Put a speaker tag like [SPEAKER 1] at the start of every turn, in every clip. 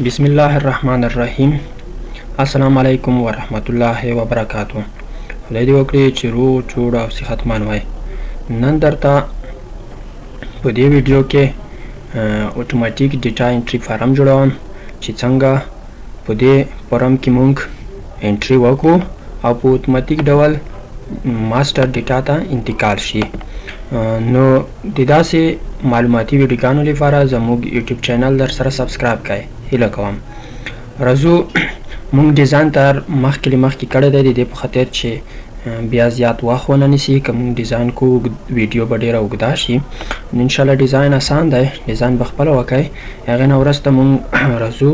[SPEAKER 1] بسم الله الرحمن الرحیم. السلام علیکم ورحمت الله وبرکاتو. خدای دې وکړي چې روغ جوړ او صحتمند وای. نن درته په دې ویډیو کې اتوماتیک ډیټا انټری فارم جوړوم چې څنګه په دې فارم کې مونږ انټری وکړو او په اتوماتیک ډول ماستر ډیټا ته انتقال شي. نو د داسې معلوماتي ویډیوګانو لپاره زموږ یوټیوب چینل در سره سبسکرایب کړئ. هیله کوم. راځو مونږ ډیزاین تر مخکې کړی دی د دې په خاطر چې بیا زیات وخت ونه نیسي. که مونږ ډیزاین کوو ویډیو به ډېره اوږده شي. انشاءالله ډیزاین اسان دی، ډیزاین به خپله وکئ. هغې نه وروسته مونږ راځو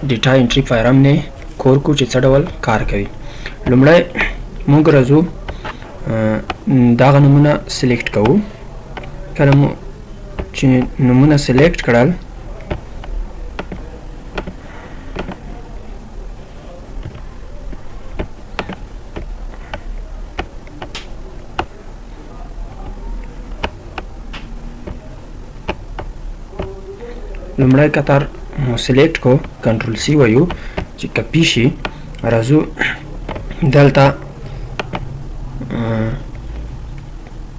[SPEAKER 1] ډیټا انټري فارم نه کور کو چې څه ډول کار کوي. لومړی مونږ راځو دغه نمونه سلیکټ کوو. کله مو چې نمونه سلیکټ کړل لومړی قطار مو سلیکټ کو، کنټرول سی وایو چې کپی شي. راځو دلته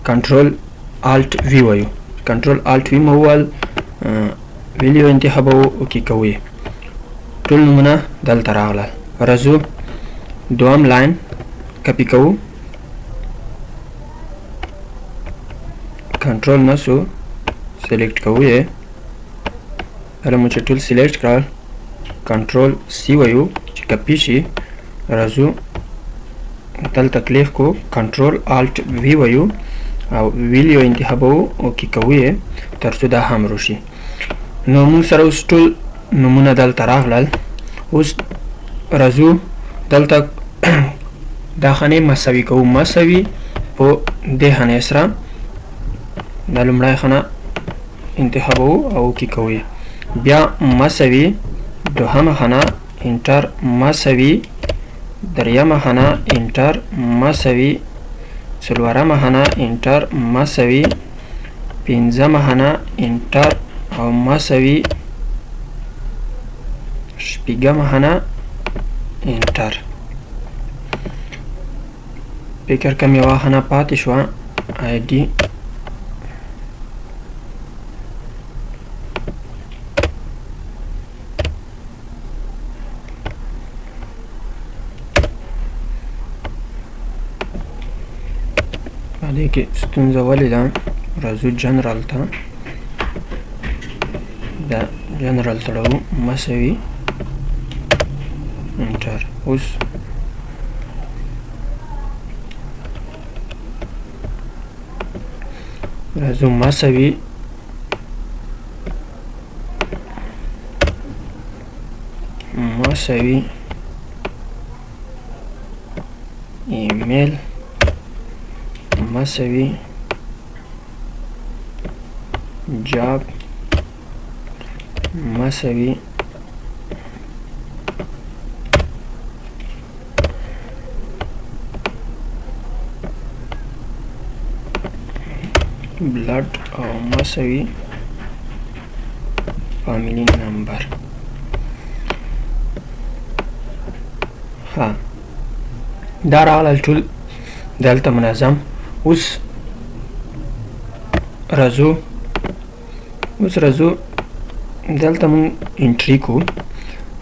[SPEAKER 1] کنټرول الټ وی وایو. کنټرول الټ وی مو وویل، ویلیو انتخابوو، اوکې کوو. ټول نومونه دلته راغلل. راځو دویم لاین کپی کوو، کنټرول نسو سلیکټ کوو یې. کله مو چې ټول سلیکټ کړل کنټرول سی وایو چې کپی شي. راځو دلته کلیک کو، کنټرول الټ وی وایو او ویلیو انتخابوو، اوکې کوو یې تر څو دا هم روشي. نو موږ سره اوس ټول نومونه دلته راغلل. اوس راځو دلته دا خانې مساوي کوو. مساوي په دې خانې سره دا لومړی خانه انتخابوو او اوکې کوو یې. بیا مساوي دوهمه خانه انټر، مساوي دریمه خانه انټر، مساوي څلورمه خانه انټر، مساوي پنځمه خانه انټر او مساوي شپږمه خانه انټر. فکر کوم یوه خانه پاتې شوه، آی ډي دې کې ستونزه ولې ده. راځو جنرال ته، دا جنرال تړو، مساوي انټر. اوس راځو مساوي ایمیل، مساوي جاب، مساوي بلډ او مساوي فامیلی نمبر. ها دا راغلل ټول دلته منظم. اوس راځو دلته مونږ انټري کو.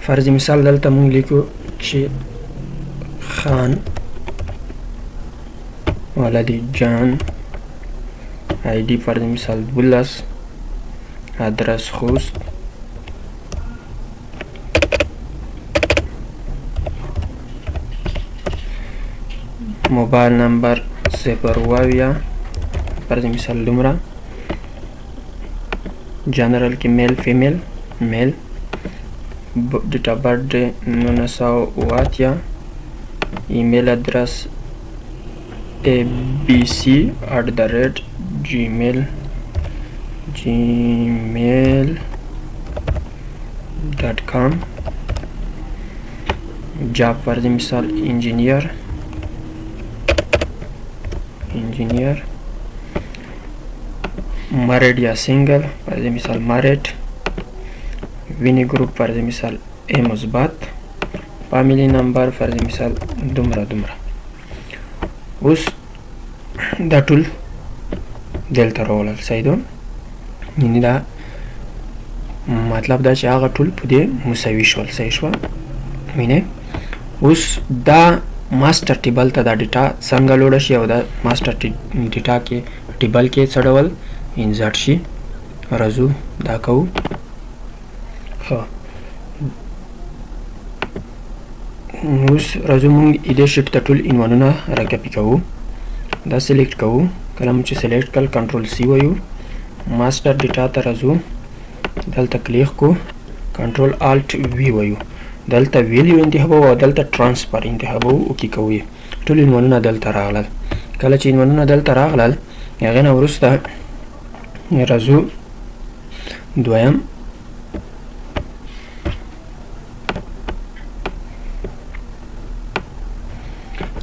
[SPEAKER 1] فرض مثال دلته مونږ لیکو چې خان ولدي جان، آی ډي فرض مثال 12، ادرس خوست، موبایل نمبر 0 فرض مثال دومره، جنرال کې میل فیمیل، میل، ډیټ اف برث 1980، ایمیل ادرس abc@gmail.com، جاب فرض مثال انجینیر، married या single, for example married, وینی ګروپ فرض مثال A مثبت، فامیلی نمبر فرض مثال دومره دومره. اوس دا ټول دلته راولل. صحیح ده؟ یعنې دا مطلب دا چې هغه ټول په دې مساوي شول. صحیح شوه؟ وینئ اوس دا ماسټر ټیبل ته دا ډیټا څنګه لوډه شي او دا ماسټر ډیټا کې ټیبل کې څه ډول انزرټ شي. راځو دا کوو. ښه اوس راځو موږ دې شیټ ته ټول عنوانونه راکاپي کوو. دا سلیکټ کوو. کله مو چې سلیکټ کړل کنټرول سی وایو. ماسټر ډیټا ته راځو. دلته کلیک کو. کنټرول الټ وی وایو. دلته ویلیو انتخابو او دلته ترانسفر انتخابو او کې کوي. ټول عنوانونه دلته راغلل. کله چې عنوانونه دلته راغلل هغې نه وروسته راځو دویم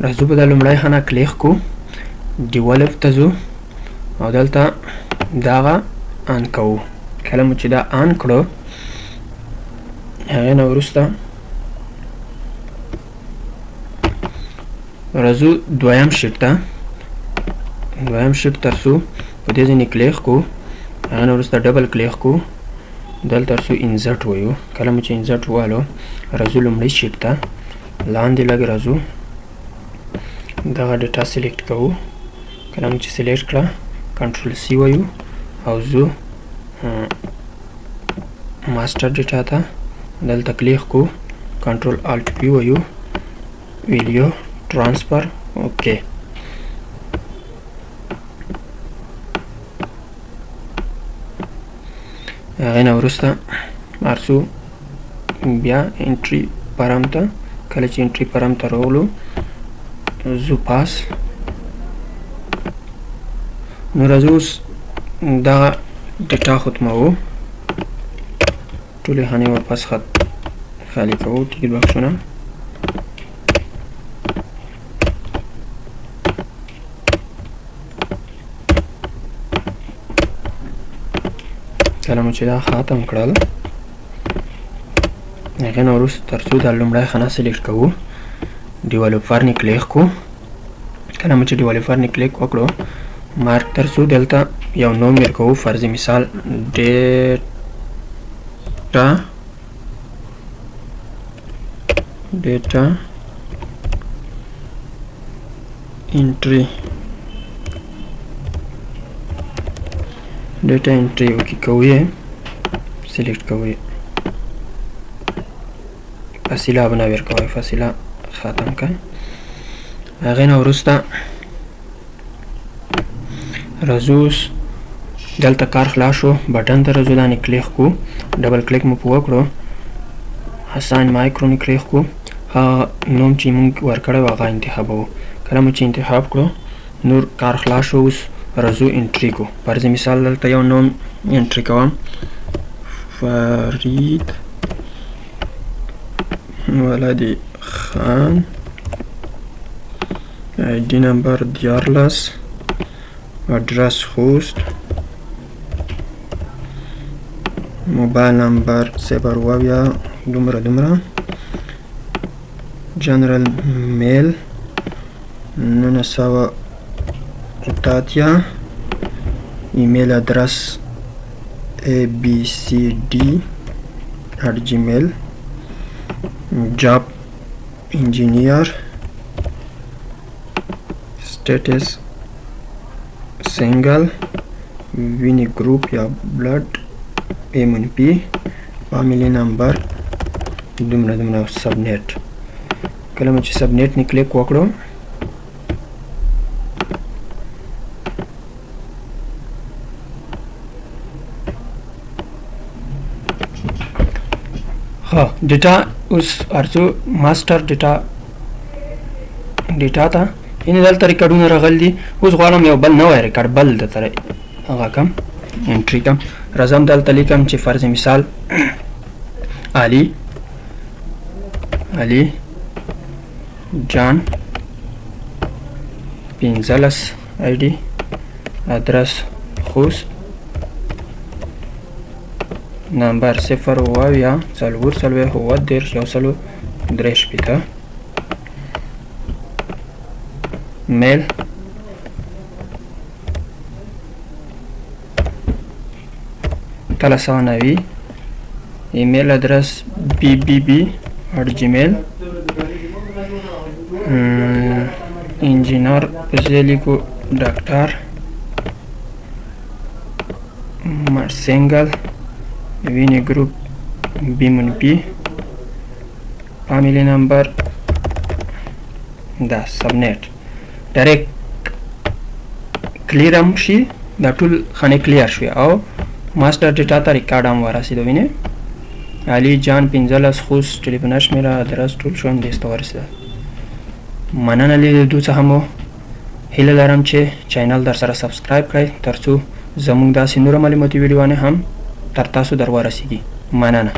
[SPEAKER 1] راځو په دا لومړی ښه نه کلیک کو. ډیولپ ته ځو او دلته دغه آن کوو. کله مو چې دا آن کړو هغې نه وروسته راځو دویم شیټ ته. دویم شیټ ته رسو په دې ځینې کلیک کو. هغې نه وروسته ډبل کلیک کو. دلته رسو انزرټ وایو. کله مو چې انزرټ ووالو راځو لومړی شیټ ته لاندې لږ راځو. دغه ډیټا سلیکټ کوو. کله مو چې سلیکټ کړه کنټرول سی وایو او ځو ماسټر ډیټا ته. دلته کلیک کو. کنټرول الټ پی وایو. ویډیو ترانسفر اوکې. هغې نه وروسته ارڅو بیا انټري پرم ته. کله چې انټري پرم ته راغلو زو پاس. نو راځو اوس دغه ډیټا ختموو. ټولې خانې ورپس خالي کوو. ټیکټ بکسونه کله مو چې دا ختم کړل هغې نه وروسته تر څو دا لومړی خانه سلیکټ کوو. ډیولپر نه کلیک کو. کله مو چې ډیولپر نه کلیک وکړو مارک تر څو دلته یو نوم ورکوو. فرض مثال ډیټا انټري ډیټا انټري وکې کوئ. سلیکټ کوئ. فاصله به نه ورکوئ. فاصله ختم کړئ. هغې نه وروسته راځو دلته کار خلاص شو. بټن ته راځو دا نه کلیک کو. ډبل کلیک مو په وکړو. اساین مایکرو نه کلیک کو. هغه نوم چې موږ ورکړی و هغه انتخابوو. کله مو چې انتخاب کړو نور کار خلاص شو. اوس راځو انټري کو. فرض مثال دلته یو نوم انټري کوم. فرید ولدي خان. آی ډي نمبر 14. اډرس خوست. موبایل نمبر 0 دومره دومره. جنرال میل 980. ایمیل ادرس abcd@gmail. جاب انجینیر. Status single. विनी group या ब्लड MNP. फैमिली नंबर दुमरा दुमरा सबनेट. कल मुझे सबनेट ने क्लिक वकड़ो. हाँ डेटा उस अर्जो मास्टर डेटा था इन दलता रिकॉर्डونه راغلي. اوس غواړم یو بل نوی ریکارډ بل دلته هغه کم انټري کم. راځم دلته لیکم چې فرض مثال علي جان 15 ID ادرس خوست نمبر 0 اویا څلور څلوېښت اووه دېرش یو سلو درې شپېته میل تله 190 ایمیل ادرس bbb@gmail انجینر پسې لیکو ډاکټر مرسنګل وینې ګروپ بی منفي فامیلی نمبر دا سبنیټ ډایرکټ کلیر هم شي دا ټول خانې کلیر شوې او ماسټر ډیټا ته ریکارډ هم ورسېدو وینې علي جان 15 خوست ټلیفون شمیره ادرس ټول شو همدې ته ورسېده مننه لیدو څخه مو هیله لرم چې چینل در سره سبسکرایب کړئ ترڅو زموږ داسې نور معلوماتي ویډیوګانې هم تر تاسو در ورسیږي مننه